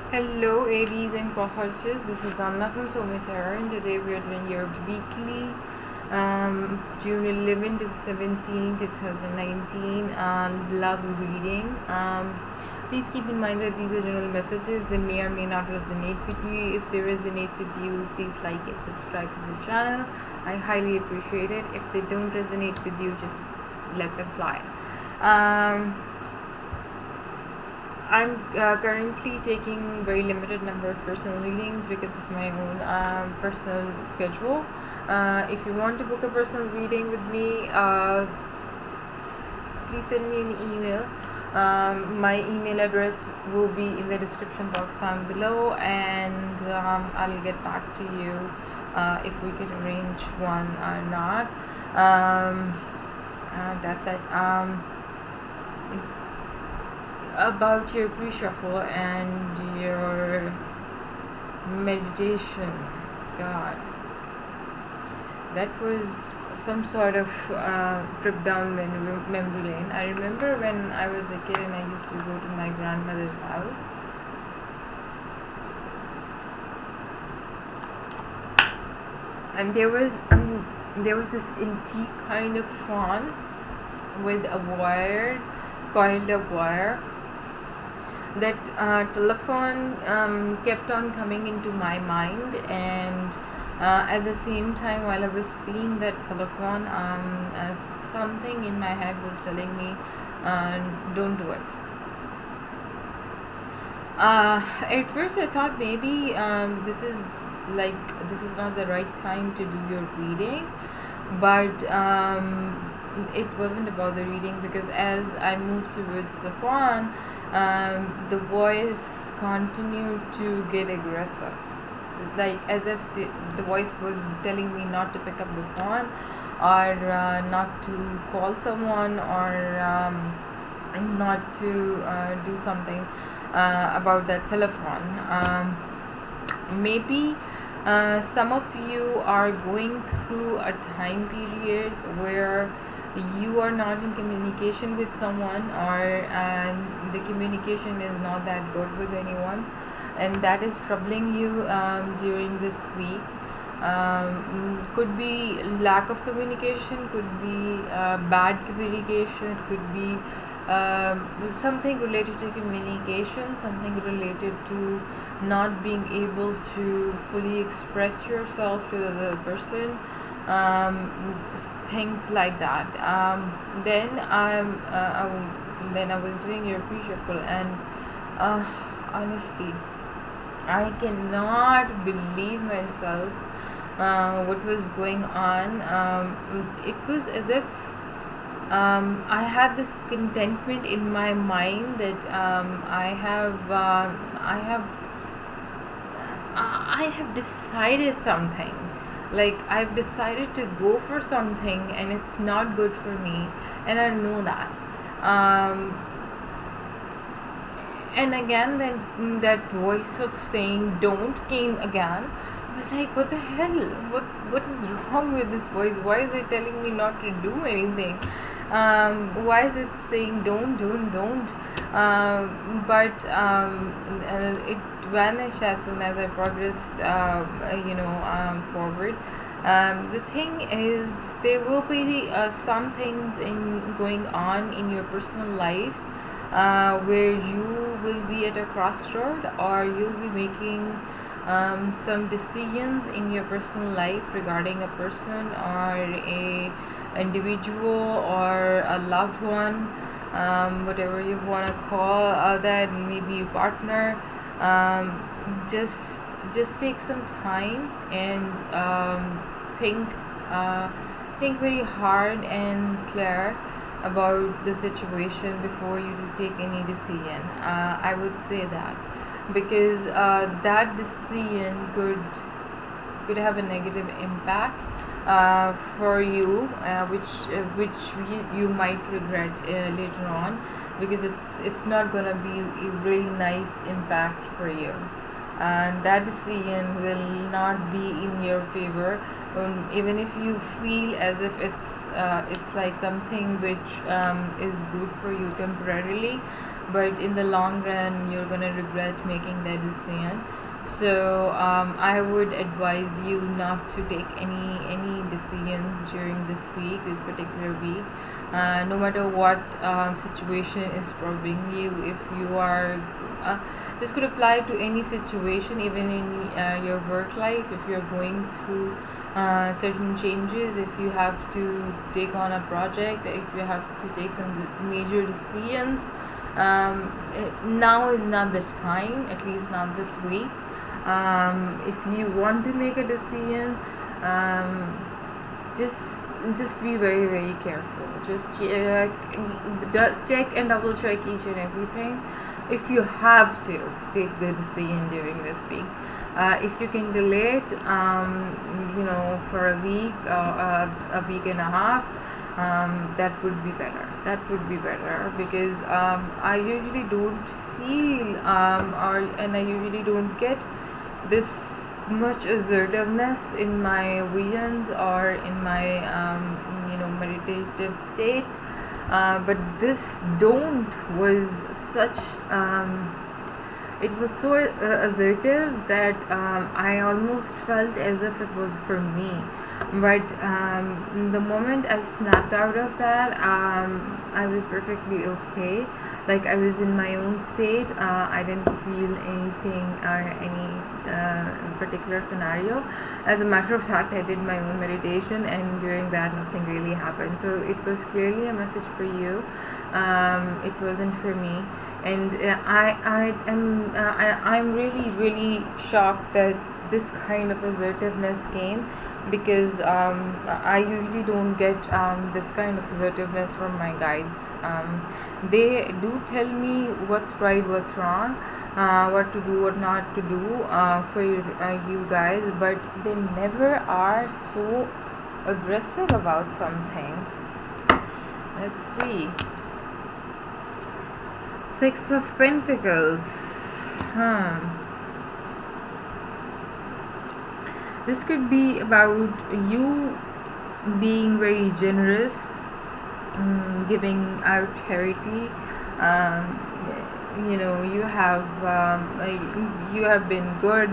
Hello, Aries and cross-watchers. This is Anna from Soulmate, and today we are doing your weekly June 11 to 17, 2019 love reading. Please keep in mind that these are general messages. They may or may not resonate with you. If they resonate with you, please like it, subscribe to the channel. I highly appreciate it. If they don't resonate with you, just let them fly. I'm currently taking very limited number of personal readings because of my own personal schedule. If you want to book a personal reading with me, please send me an email. My email address will be in the description box down below, and I'll get back to you if we can arrange one or not. That's it. About your pre-shuffle and your meditation, god, that was some sort of trip down memory lane. I remember when I was a kid and I used to go to my grandmother's house, and there was this antique kind of fawn with a wire, coiled up wire. That telephone kept on coming into my mind, and at the same time, while I was seeing that telephone, something in my head was telling me, don't do it. At first I thought maybe this is not the right time to do your reading, but it wasn't about the reading, because as I moved towards the phone, the voice continued to get aggressive, like as if the voice was telling me not to pick up the phone, or not to call someone, or not to do something about that telephone. Maybe some of you are going through a time period where you are not in communication with someone, or the communication is not that good with anyone, and that is troubling you during this week. Could be lack of communication, could be bad communication, could be something related to communication, something related to not being able to fully express yourself to the other person, things like that. Then I was doing your pre-shuffle, and honestly, I cannot believe myself what was going on. It was as if I had this contentment in my mind that I have decided something. Like, I've decided to go for something, and it's not good for me, and I know that. And again, then that voice of saying "don't" came again. I was like, what the hell? What is wrong with this voice? Why is it telling me not to do anything? Why is it saying don't? But it vanished as soon as I progressed, forward. The thing is, there will be some things in going on in your personal life where you will be at a crossroad, or you'll be making some decisions in your personal life regarding a person, or a individual, or a loved one, whatever you want to call that, maybe your partner. Um, just just take some time and think think very hard and clear about the situation before you do take any decision. I would say that, because that decision could have a negative impact for you, which you might regret later on, because it's not gonna be a really nice impact for you, and that decision will not be in your favor. Even if you feel as if it's like something which is good for you temporarily, but in the long run you're gonna regret making that decision. So I would advise you not to take any decisions during this week, this particular week. No matter what situation is troubling you, if you are this could apply to any situation, even in your work life. If you're going through certain changes, if you have to take on a project, if you have to take some major decisions, now is not the time, at least not this week. If you want to make a decision, um, just be very careful. Just check and double check each and everything. If you have to take the decision during this week, if you can delay it, for a week, a week and a half, that would be better. That would be better, because I usually don't feel and I usually don't get this much assertiveness in my visions or in my meditative state. But this don't was such it was so assertive that I almost felt as if it was for me. But the moment I snapped out of that, I was perfectly okay. Like, I was in my own state. I didn't feel anything or any particular scenario. As a matter of fact, I did my own meditation, and during that, nothing really happened. So it was clearly a message for you. It wasn't for me. And I'm really shocked that this kind of assertiveness came, because I usually don't get this kind of assertiveness from my guides. They do tell me what's right, what's wrong, what to do, what not to do for you guys, but they never are so aggressive about something. Let's see. Six of Pentacles. This could be about you being very generous, giving out charity. You have been good.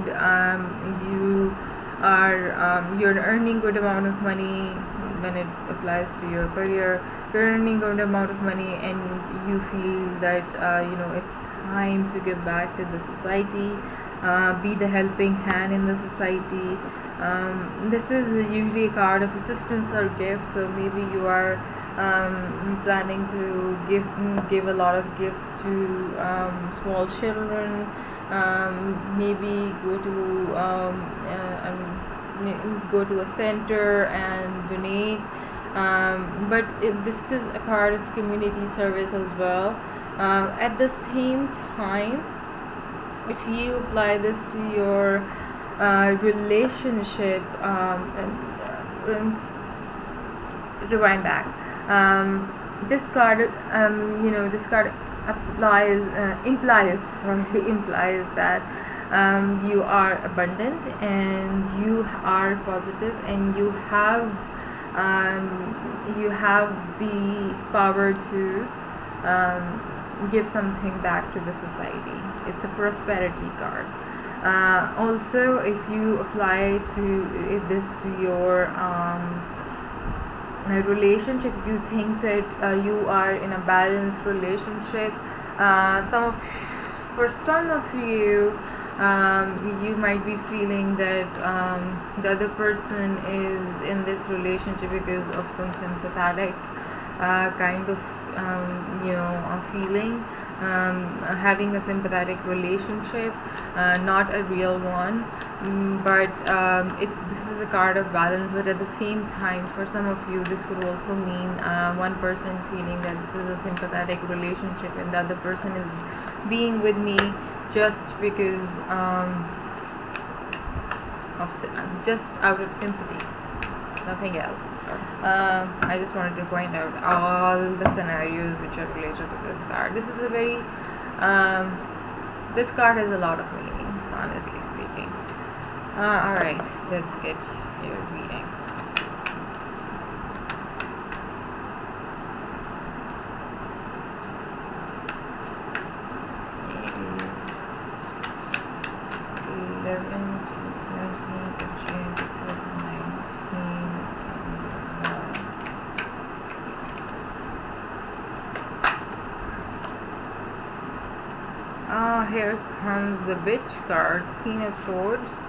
You're earning good amount of money when it applies to your career. You're earning good amount of money, and you feel that it's time to give back to the society, be the helping hand in the society. This is usually a card of assistance or gift, so maybe you are planning to give a lot of gifts to small children. Maybe go to a center and donate. But this is a card of community service as well. At the same time, if you apply this to your relationship, rewind back. This card, this card implies that you are abundant, and you are positive, and you have the power to give something back to the society. It's a prosperity card. Also, if you apply this to your relationship, you think that you are in a balanced relationship. For some of you, you might be feeling that the other person is in this relationship because of some sympathetic kind of a feeling, having a sympathetic relationship, not a real one. But this is a card of balance. But at the same time, for some of you, this could also mean one person feeling that this is a sympathetic relationship, and the other person is being with me just because just out of sympathy, nothing else. I just wanted to point out all the scenarios which are related to this card. This is a very this card has a lot of meanings, honestly speaking. Alright, let's get your reading. 11th to the 17th of June 2019. Here comes the bitch card, Queen of Swords.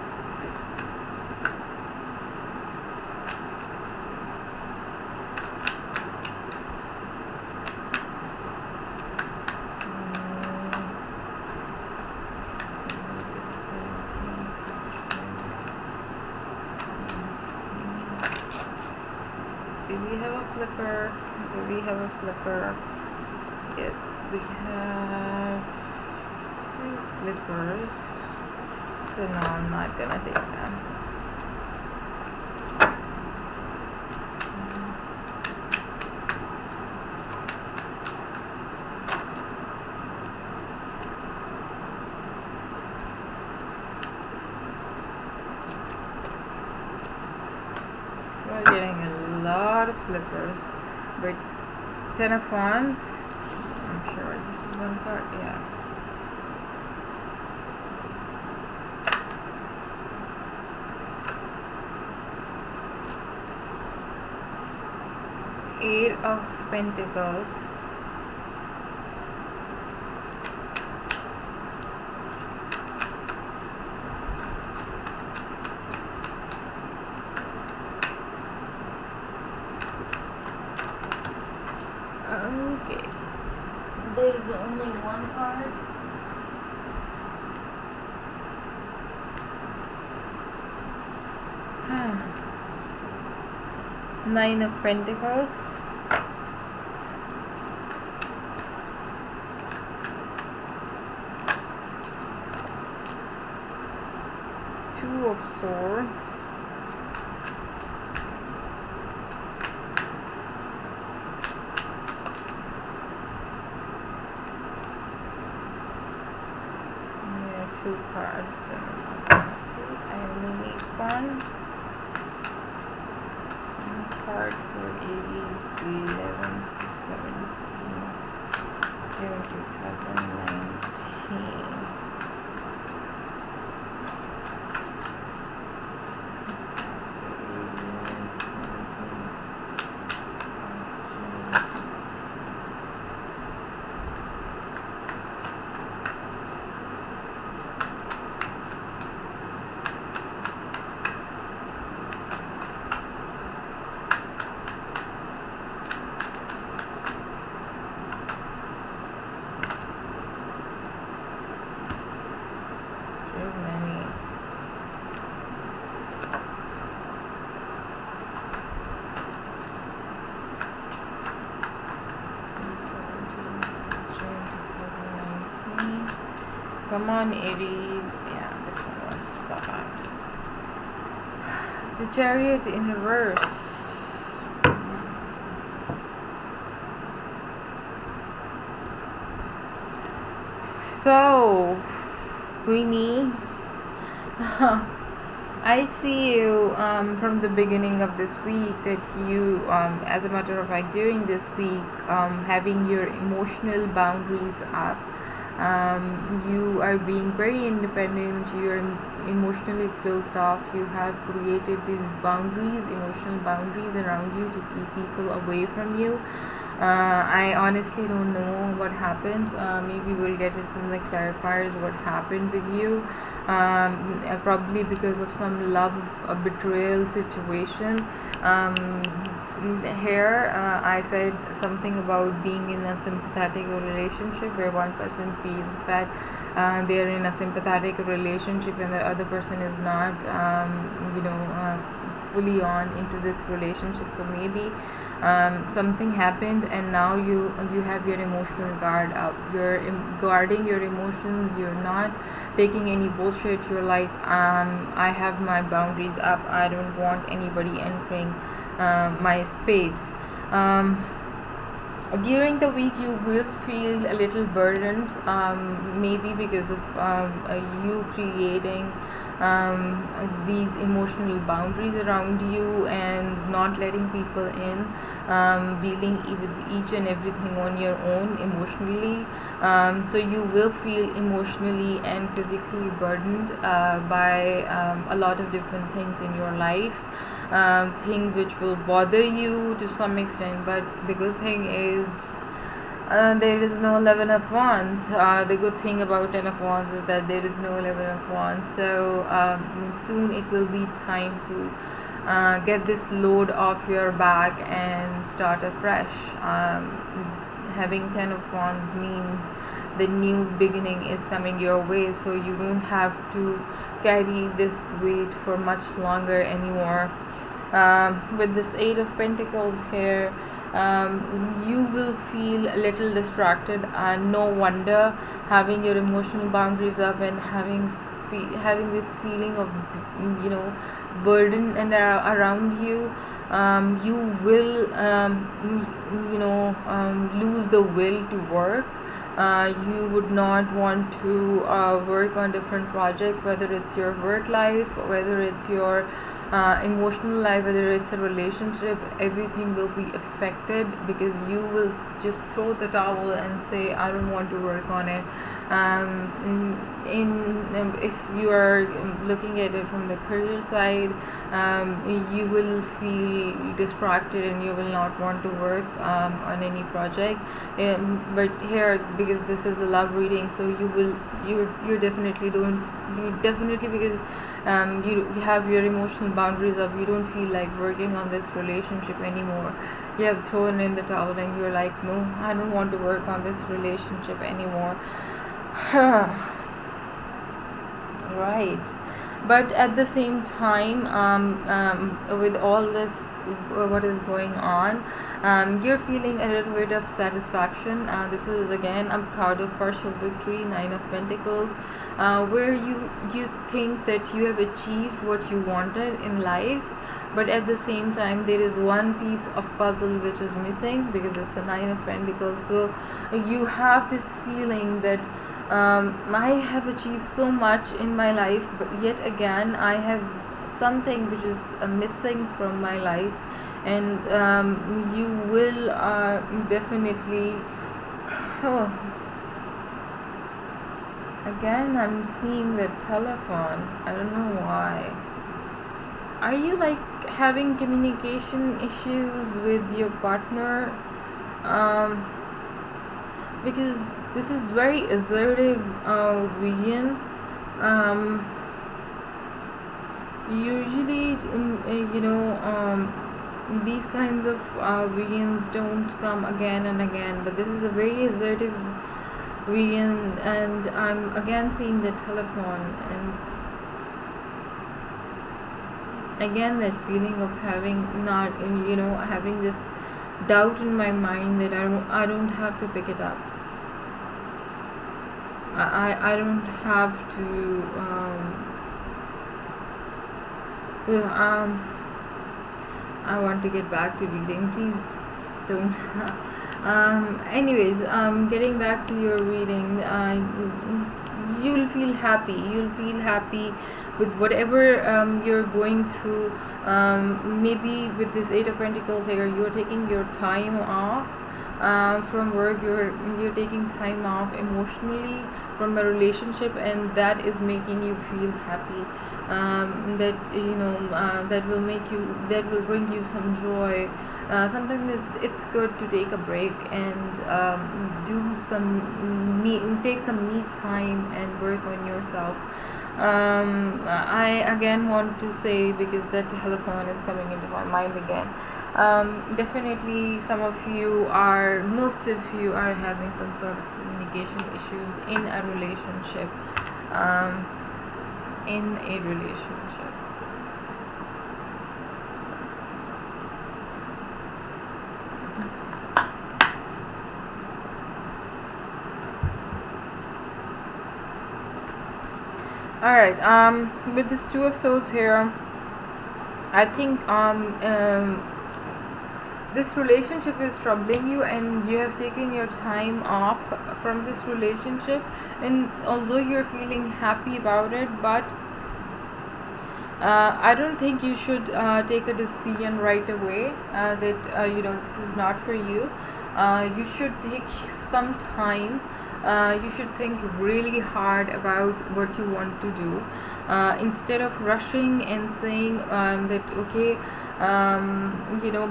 Do we have a flipper? Do we have a flipper? Yes, we have two flippers. So no, I'm not gonna take them. We're getting a lot of flippers, but 10 of Wands. I'm sure this is one card. Yeah. Eight of Pentacles. Okay. There's only one card. Nine of Pentacles. Two of Swords. Two cards, and I'm gonna take. I only need one card for Aries, the 11th to 17th, June 2019. Come on, Aries. Yeah, this one wants to pop out. The Chariot in reverse. So, Queenie, I see you from the beginning of this week that you, as a matter of fact, during this week, having your emotional boundaries up. You are being very independent, you are emotionally closed off, you have created these boundaries, emotional boundaries around you to keep people away from you. I honestly don't know what happened. Maybe we'll get it from the clarifiers what happened with you. Probably because of some love betrayal situation. Here I said something about being in a sympathetic relationship where one person feels that they're in a sympathetic relationship and the other person is not fully on into this relationship. So maybe something happened and now you have your emotional guard up, you're guarding your emotions, you're not taking any bullshit, you're like, I have my boundaries up, I don't want anybody entering my space. During the week you will feel a little burdened, maybe because of you creating these emotional boundaries around you and not letting people in, dealing with each and everything on your own emotionally. So you will feel emotionally and physically burdened by a lot of different things in your life, things which will bother you to some extent. But the good thing is, there is no 11 of wands. The good thing about 10 of wands is that there is no 11 of wands. So soon it will be time to get this load off your back and start afresh. Having 10 of wands means the new beginning is coming your way, so you don't have to carry this weight for much longer anymore. With this 8 of Pentacles here, you will feel a little distracted, and no wonder, having your emotional boundaries up and having this feeling of, you know, burden and around you. You will lose the will to work. You would not want to work on different projects, whether it's your work life, whether it's your emotional life, whether it's a relationship. Everything will be affected because you will just throw the towel and say, I don't want to work on it. If you are looking at it from the career side, you will feel distracted and you will not want to work on any project. But here, because this is a love reading, so you definitely don't, you definitely, because you have your emotional boundaries up, you don't feel like working on this relationship anymore. You have thrown in the towel and you're like, no, I don't want to work on this relationship anymore. Right. But at the same time, with all this, what is going on, you're feeling a little bit of satisfaction. This is again a card of partial victory, 9 of Pentacles, where you think that you have achieved what you wanted in life, but at the same time there is one piece of puzzle which is missing, because it's a 9 of Pentacles. So you have this feeling that I have achieved so much in my life, but yet again I have something which is missing from my life. And you will definitely oh, again I'm seeing the telephone. I don't know why. Are you like having communication issues with your partner? um, because this is very assertive region. um, Usually these kinds of regions don't come again and again, but this is a very assertive region. And I'm again seeing the telephone, and again that feeling of having not, having this doubt in my mind that I don't have to pick it up. I don't have to I want to get back to reading, please don't. Anyways, getting back to your reading, you'll feel happy. You'll feel happy with whatever you're going through. Maybe with this 8 of Pentacles here, you're taking your time off from work. You're taking time off emotionally from a relationship, and that is making you feel happy. That will bring you some joy. Sometimes it's good to take a break and take some me time and work on yourself. I again want to say, because that telephone is coming into my mind again, definitely most of you are having some sort of communication issues in a relationship. um, in a relationship. All right. With this 2 of Swords here, I think this relationship is troubling you and you have taken your time off from this relationship, and although you're feeling happy about it, but I don't think you should take a decision right away that this is not for you. You should take some time. You should think really hard about what you want to do, instead of rushing and saying that okay,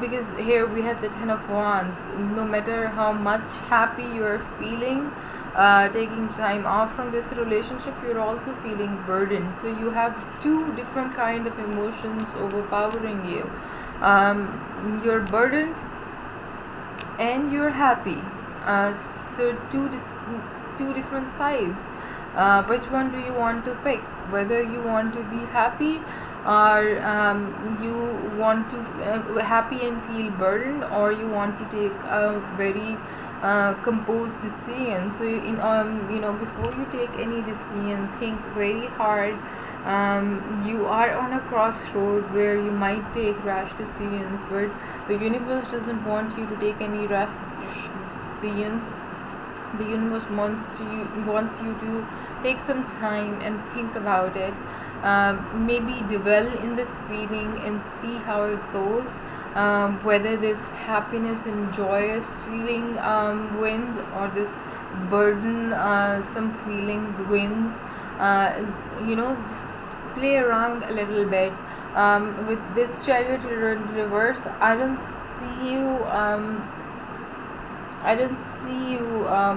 because here we have the Ten of Wands. No matter how much happy you are feeling, taking time off from this relationship, you're also feeling burdened. So you have two different kind of emotions overpowering you. You're burdened and you're happy. So two different sides. Which one do you want to pick? Whether you want to be happy, or you want to happy and feel burdened, or you want to take a very composed decision. So before you take any decision, think very hard. You are on a crossroad where you might take rash decisions, but the universe doesn't want you to take any rash decisions. The universe wants you to take some time and think about it. Maybe dwell in this feeling and see how it goes. Whether this happiness and joyous feeling wins, or this burden some feeling wins. Just play around a little bit. With this Chariot in reverse, I don't see you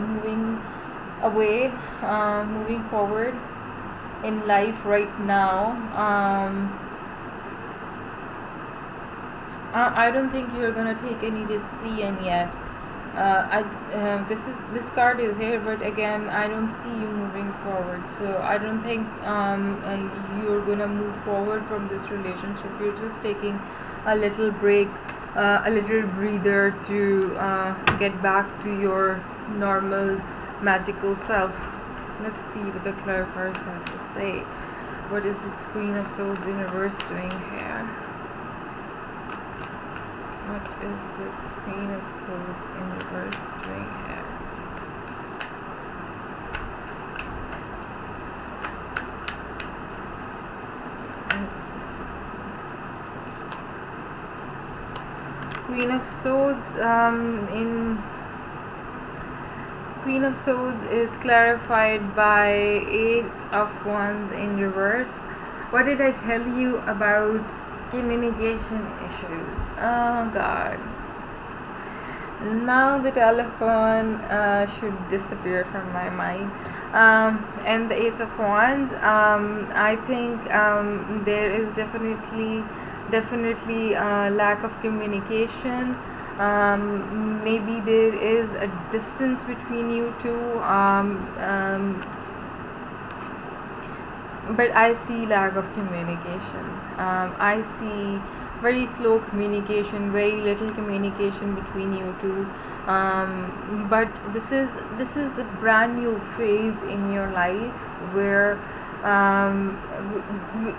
moving away, moving forward in life right now. I don't think you're gonna take any decision yet. This card is here, but again, I don't see you moving forward. So I don't think you're gonna move forward from this relationship. You're just taking a little break, a little breather to get back to your normal magical self. Let's see what the clarifiers have to say. What is this Queen of Swords in reverse doing here? What is this Queen of Swords in reverse doing here? What is this? Queen of Swords in Queen of Swords is clarified by Eight of Wands in reverse. What did I tell you about communication issues? Oh God. Now the telephone should disappear from my mind. And the Ace of Wands, I think there is definitely lack of communication. Maybe there is a distance between you two, but I see lack of communication. I see very slow communication, very little communication between you two. But this is a brand new phase in your life where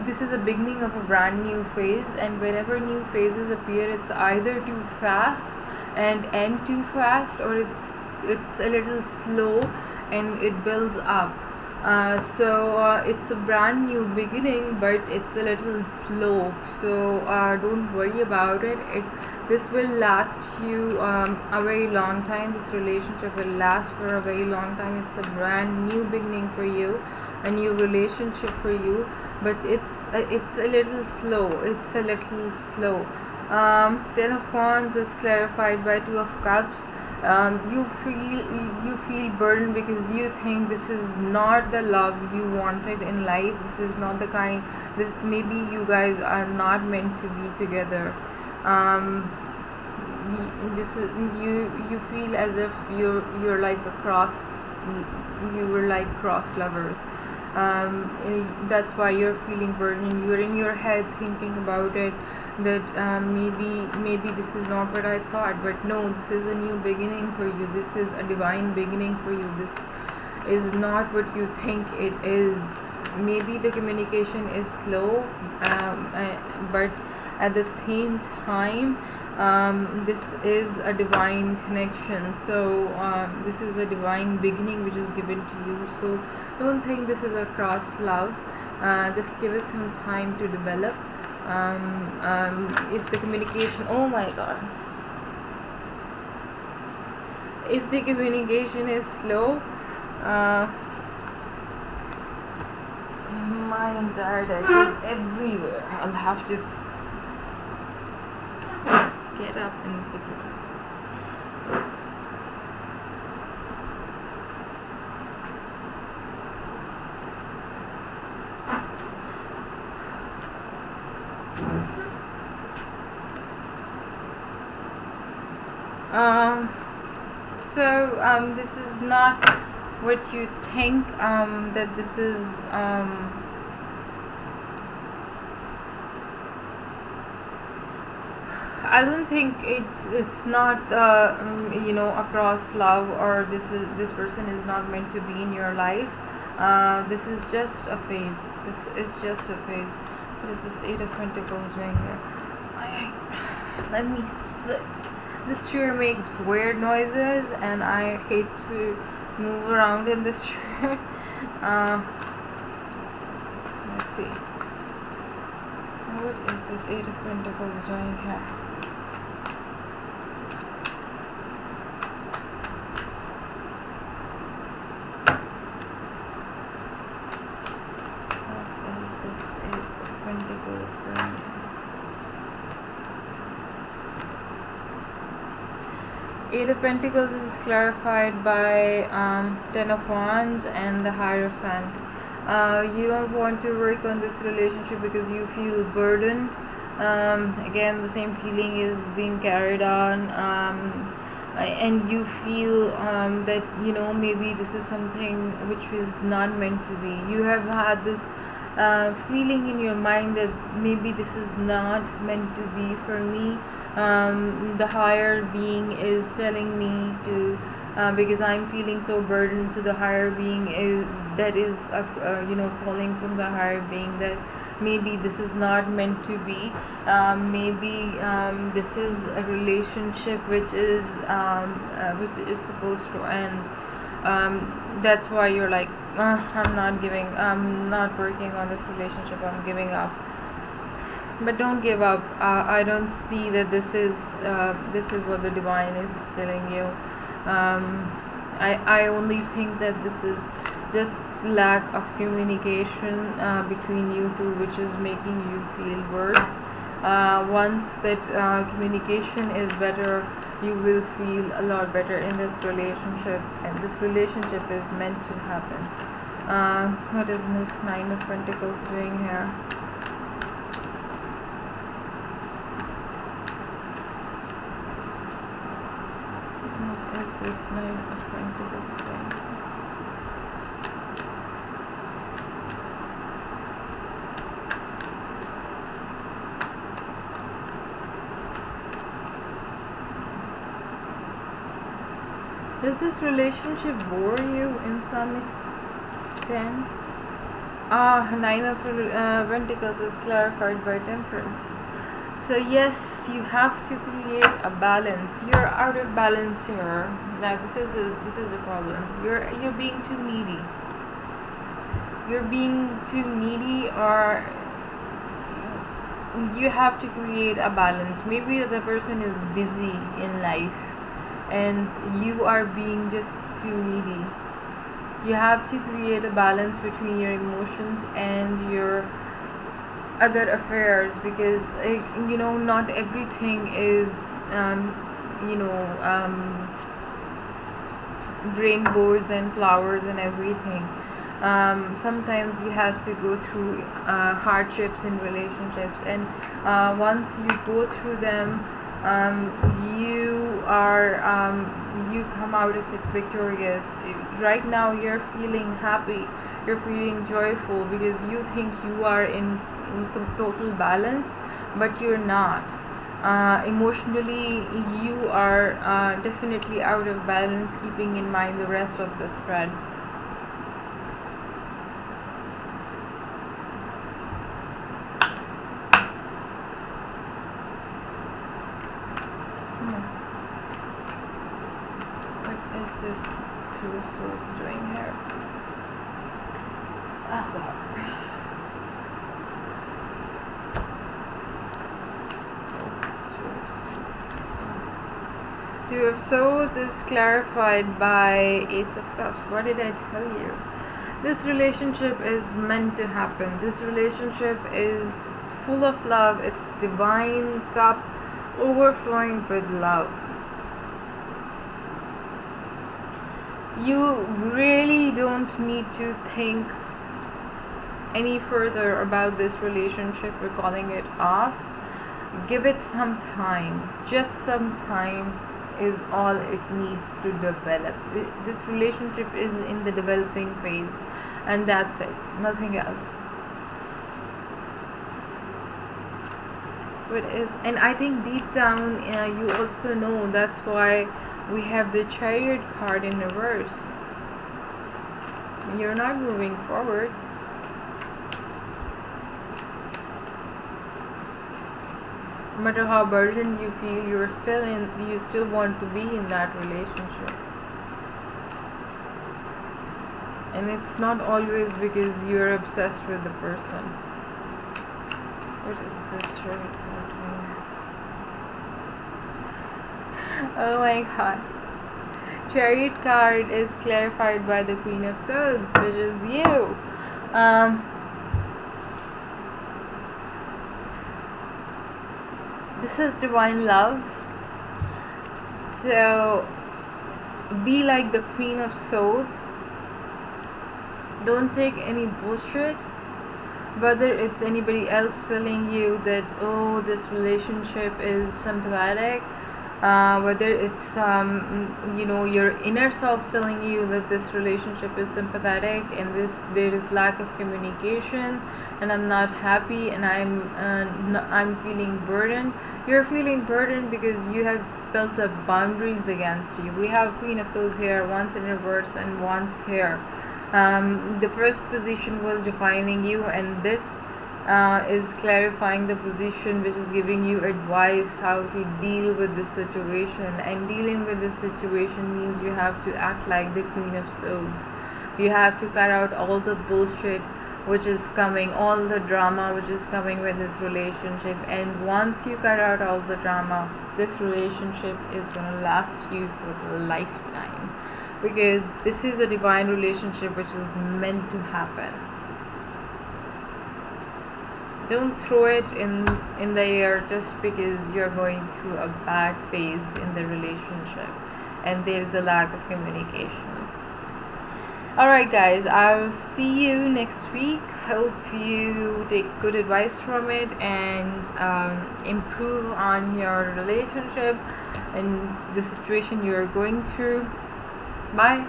this is the beginning of a brand new phase, and whenever new phases appear, it's either too fast and end too fast, or it's a little slow and it builds up. So it's a brand new beginning, but it's a little slow. So don't worry about it. This will last you a very long time. This relationship will last for a very long time. It's a brand new beginning for you, a new relationship for you, but it's a little slow. It's a little slow. Ten of Wands is clarified by Two of Cups. You feel burdened because you think this is not the love you wanted in life. This is not the kind. This maybe you guys are not meant to be together. This is you feel as if you're like a crossed. You were like crossed lovers. That's why you're feeling burdened. You're in your head thinking about it, that maybe this is not what I thought, but no, this is a new beginning for you. This is a divine beginning for you. This is not what you think it is. Maybe the communication is slow, but at the same time, This is a divine connection, so this is a divine beginning which is given to you. So don't think this is a crossed love. Just give it some time to develop. If the communication, oh my god, if the communication is slow, uh, my entire deck is everywhere. I'll have to get up and pick it up. This is not what you think, that this is, I don't think it's not across love, or this person is not meant to be in your life. This is just a phase. This is just a phase. What is this Eight of Pentacles doing here? Let me sit. This chair makes weird noises, and I hate to move around in this chair. Let's see. What is this Eight of Pentacles doing here? Eight of Pentacles is clarified by Ten of Wands and the Hierophant. You don't want to work on this relationship because you feel burdened. Again, the same feeling is being carried on, and you feel that maybe this is something which was not meant to be. You have had this feeling in your mind that maybe this is not meant to be for me. The higher being is telling me to, because I'm feeling so burdened. So the higher being is calling from the higher being that maybe this is not meant to be. Maybe this is a relationship which is supposed to end. That's why you're like, I'm not working on this relationship, I'm giving up. But don't give up. I don't see that this is what the divine is telling you. I only think that this is just lack of communication between you two, which is making you feel worse. Once that communication is better, you will feel a lot better in this relationship, and this relationship is meant to happen. What is this Nine of Pentacles doing here? This Nine of Pentacles doing? Does this relationship bore you in some extent? Nine of Pentacles is clarified by Temperance. So yes, you have to create a balance. You're out of balance here. Now this is the problem. You're being too needy. You're being too needy, or you have to create a balance. Maybe the person is busy in life, and you are being just too needy. You have to create a balance between your emotions and your other affairs, because not everything is rainbows and flowers and everything. Sometimes you have to go through hardships in relationships, and once you go through them, you come out of it victorious. Right now you're feeling happy, you're feeling joyful, because you think you are in total balance, but you're not. Emotionally you are definitely out of balance, keeping in mind the rest of the spread. Two of Swords doing here? Oh God. What's this Two of Swords? Two of Swords is clarified by Ace of Cups. What did I tell you? This relationship is meant to happen. This relationship is full of love. It's divine cup overflowing with love. You really don't need to think any further about this relationship. We're calling it off. Give it some time. Just some time is all it needs to develop. This relationship is in the developing phase, and that's it. Nothing else. It is, and I think deep down you also know that's why we have the Chariot card in reverse. You're not moving forward. No matter how burdened you feel, you still want to be in that relationship. And it's not always because you're obsessed with the person. What is this Chariot card doing? Oh my God. Chariot card is clarified by the Queen of Swords, which is you. This is divine love. So be like the Queen of Swords. Don't take any bullshit. Whether it's anybody else telling you that, oh, this relationship is sympathetic, whether it's your inner self telling you that this relationship is sympathetic and there is lack of communication and I'm not happy and I'm feeling burdened. You're feeling burdened because you have built up boundaries against you. We have Queen of Swords here, once in reverse and once here. The first position was defining you, and this is clarifying the position, which is giving you advice how to deal with the situation. And dealing with the situation means you have to act like the Queen of Swords. You have to cut out all the bullshit which is coming, all the drama which is coming with this relationship. And once you cut out all the drama, this relationship is going to last you for the lifetime, because this is a divine relationship which is meant to happen. Don't throw it in the air just because you're going through a bad phase in the relationship and there's a lack of communication. Alright guys, I'll see you next week. Hope you take good advice from it and improve on your relationship and the situation you're going through. Bye.